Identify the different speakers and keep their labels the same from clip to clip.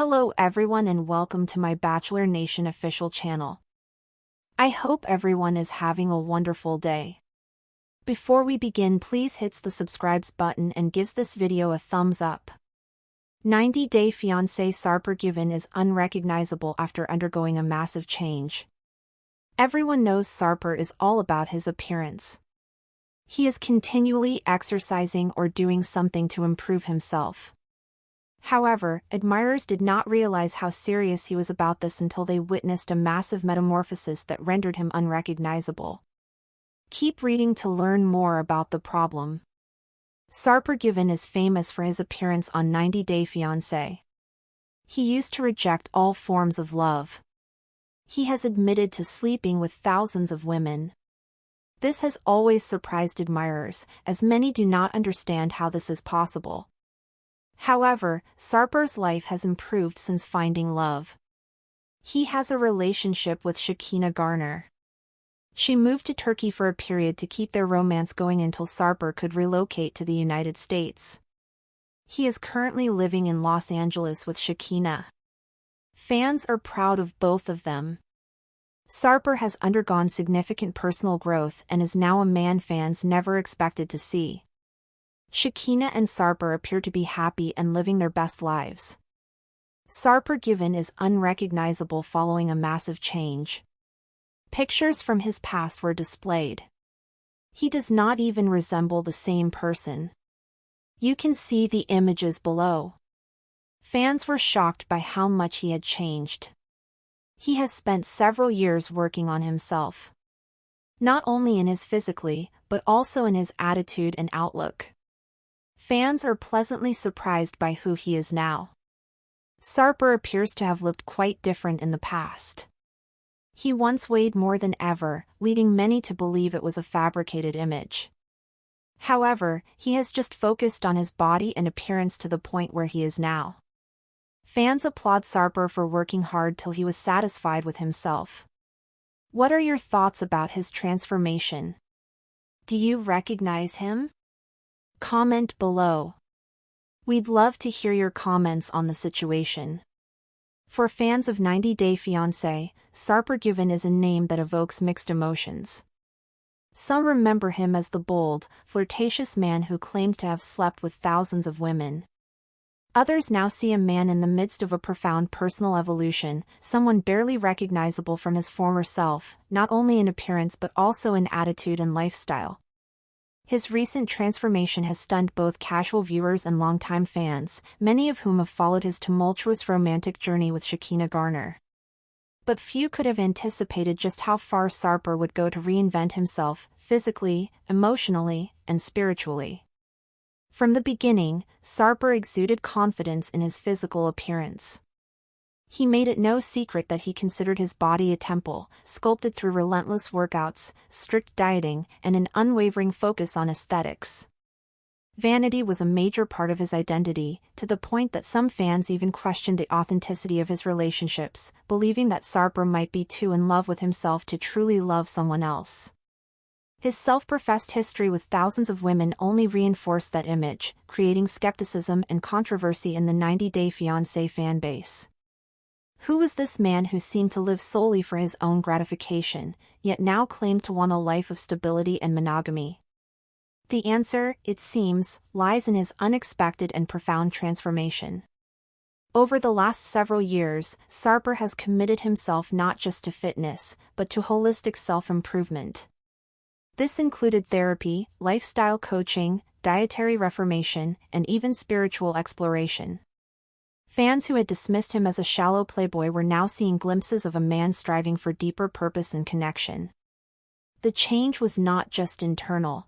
Speaker 1: Hello everyone and welcome to my Bachelor Nation official channel. I hope everyone is having a wonderful day. Before we begin, please hit the subscribe button and gives this video a thumbs up. 90-day fiancé Sarper Guven is unrecognizable after undergoing a massive change. Everyone knows Sarper is all about his appearance. He is continually exercising or doing something to improve himself. However, admirers did not realize how serious he was about this until they witnessed a massive metamorphosis that rendered him unrecognizable. Keep reading to learn more about the problem. Sarper Guven is famous for his appearance on 90-Day Fiancé. He used to reject all forms of love. He has admitted to sleeping with thousands of women. This has always surprised admirers, as many do not understand how this is possible. However, Sarper's life has improved since finding love. He has a relationship with Shekinah Garner. She moved to Turkey for a period to keep their romance going until Sarper could relocate to the United States. He is currently living in Los Angeles with Shekinah. Fans are proud of both of them. Sarper has undergone significant personal growth and is now a man fans never expected to see. Shekinah and Sarper appear to be happy and living their best lives. Sarper Guven is unrecognizable following a massive change. Pictures from his past were displayed. He does not even resemble the same person. You can see the images below. Fans were shocked by how much he had changed. He has spent several years working on himself. Not only in his physically, but also in his attitude and outlook. Fans are pleasantly surprised by who he is now. Sarper appears to have looked quite different in the past. He once weighed more than ever, leading many to believe it was a fabricated image. However, he has just focused on his body and appearance to the point where he is now. Fans applaud Sarper for working hard till he was satisfied with himself. What are your thoughts about his transformation? Do you recognize him? Comment below. We'd love to hear your comments on the situation. For fans of 90-Day Fiancé, Sarper Guven is a name that evokes mixed emotions. Some remember him as the bold, flirtatious man who claimed to have slept with thousands of women. Others now see a man in the midst of a profound personal evolution, someone barely recognizable from his former self, not only in appearance but also in attitude and lifestyle. His recent transformation has stunned both casual viewers and longtime fans, many of whom have followed his tumultuous romantic journey with Shekinah Garner. But few could have anticipated just how far Sarper would go to reinvent himself, physically, emotionally, and spiritually. From the beginning, Sarper exuded confidence in his physical appearance. He made it no secret that he considered his body a temple, sculpted through relentless workouts, strict dieting, and an unwavering focus on aesthetics. Vanity was a major part of his identity, to the point that some fans even questioned the authenticity of his relationships, believing that Sarper might be too in love with himself to truly love someone else. His self-professed history with thousands of women only reinforced that image, creating skepticism and controversy in the 90-Day Fiancé fanbase. Who was this man who seemed to live solely for his own gratification, yet now claimed to want a life of stability and monogamy? The answer, it seems, lies in his unexpected and profound transformation. Over the last several years, Sarper has committed himself not just to fitness, but to holistic self-improvement. This included therapy, lifestyle coaching, dietary reformation, and even spiritual exploration. Fans who had dismissed him as a shallow playboy were now seeing glimpses of a man striving for deeper purpose and connection. The change was not just internal.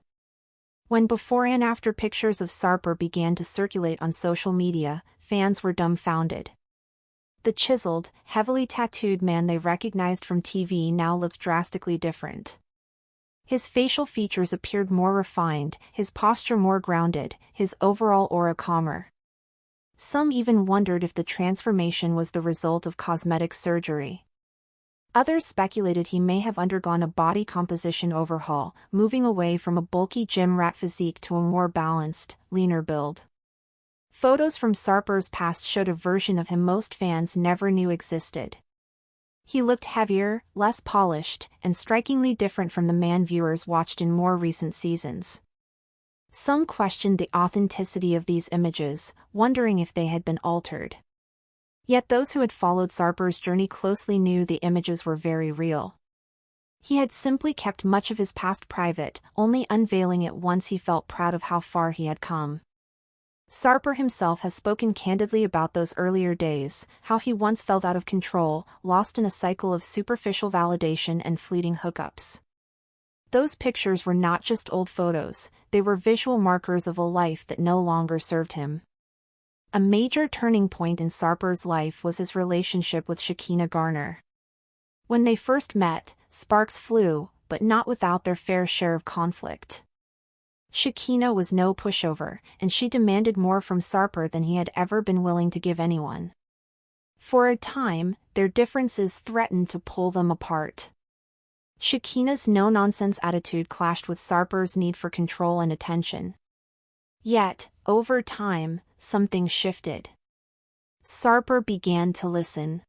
Speaker 1: When before and after pictures of Sarper began to circulate on social media, fans were dumbfounded. The chiseled, heavily tattooed man they recognized from TV now looked drastically different. His facial features appeared more refined, his posture more grounded, his overall aura calmer. Some even wondered if the transformation was the result of cosmetic surgery. Others speculated he may have undergone a body composition overhaul, moving away from a bulky gym rat physique to a more balanced, leaner build. Photos from Sarper's past showed a version of him most fans never knew existed. He looked heavier, less polished, and strikingly different from the man viewers watched in more recent seasons. Some questioned the authenticity of these images, wondering if they had been altered. Yet those who had followed Sarper's journey closely knew the images were very real. He had simply kept much of his past private, only unveiling it once he felt proud of how far he had come. Sarper himself has spoken candidly about those earlier days, how he once felt out of control, lost in a cycle of superficial validation and fleeting hookups. Those pictures were not just old photos, they were visual markers of a life that no longer served him. A major turning point in Sarper's life was his relationship with Shekinah Garner. When they first met, sparks flew, but not without their fair share of conflict. Shekinah was no pushover, and she demanded more from Sarper than he had ever been willing to give anyone. For a time, their differences threatened to pull them apart. Shekinah's no-nonsense attitude clashed with Sarper's need for control and attention. Yet, over time, something shifted. Sarper began to listen.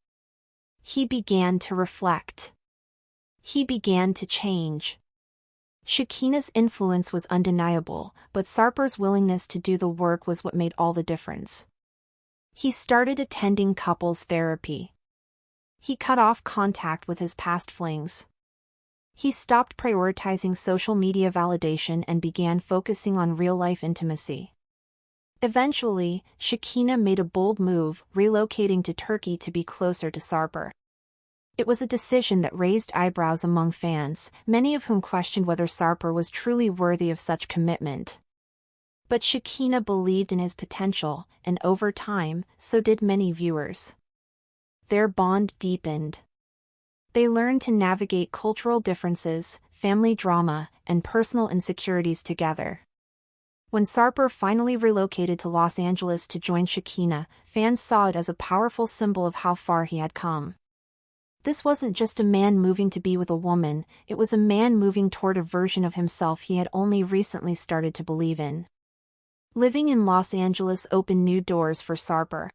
Speaker 1: He began to reflect. He began to change. Shekinah's influence was undeniable, but Sarper's willingness to do the work was what made all the difference. He started attending couples therapy. He cut off contact with his past flings. He stopped prioritizing social media validation and began focusing on real-life intimacy. Eventually, Shekinah made a bold move, relocating to Turkey to be closer to Sarper. It was a decision that raised eyebrows among fans, many of whom questioned whether Sarper was truly worthy of such commitment. But Shekinah believed in his potential, and over time, so did many viewers. Their bond deepened. They learned to navigate cultural differences, family drama, and personal insecurities together. When Sarper finally relocated to Los Angeles to join Shekinah, fans saw it as a powerful symbol of how far he had come. This wasn't just a man moving to be with a woman, it was a man moving toward a version of himself he had only recently started to believe in. Living in Los Angeles opened new doors for Sarper.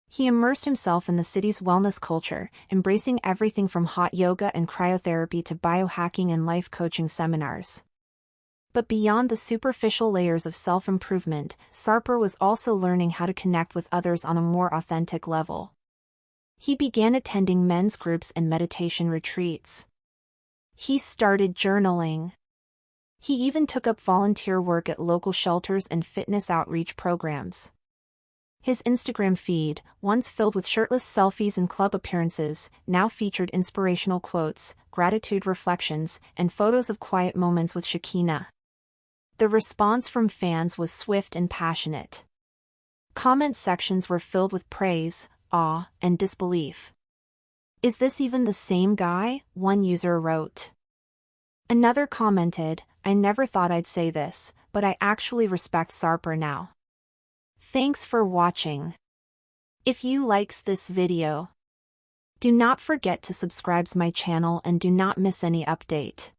Speaker 1: He immersed himself in the city's wellness culture, embracing everything from hot yoga and cryotherapy to biohacking and life coaching seminars. But beyond the superficial layers of self-improvement, Sarper was also learning how to connect with others on a more authentic level. He began attending men's groups and meditation retreats. He started journaling. He even took up volunteer work at local shelters and fitness outreach programs. His Instagram feed, once filled with shirtless selfies and club appearances, now featured inspirational quotes, gratitude reflections, and photos of quiet moments with Shekinah. The response from fans was swift and passionate. Comment sections were filled with praise, awe, and disbelief. "Is this even the same guy?" one user wrote. Another commented, "I never thought I'd say this, but I actually respect Sarper now." Thanks for watching. If you likes this video, do not forget to subscribe to my channel and do not miss any update.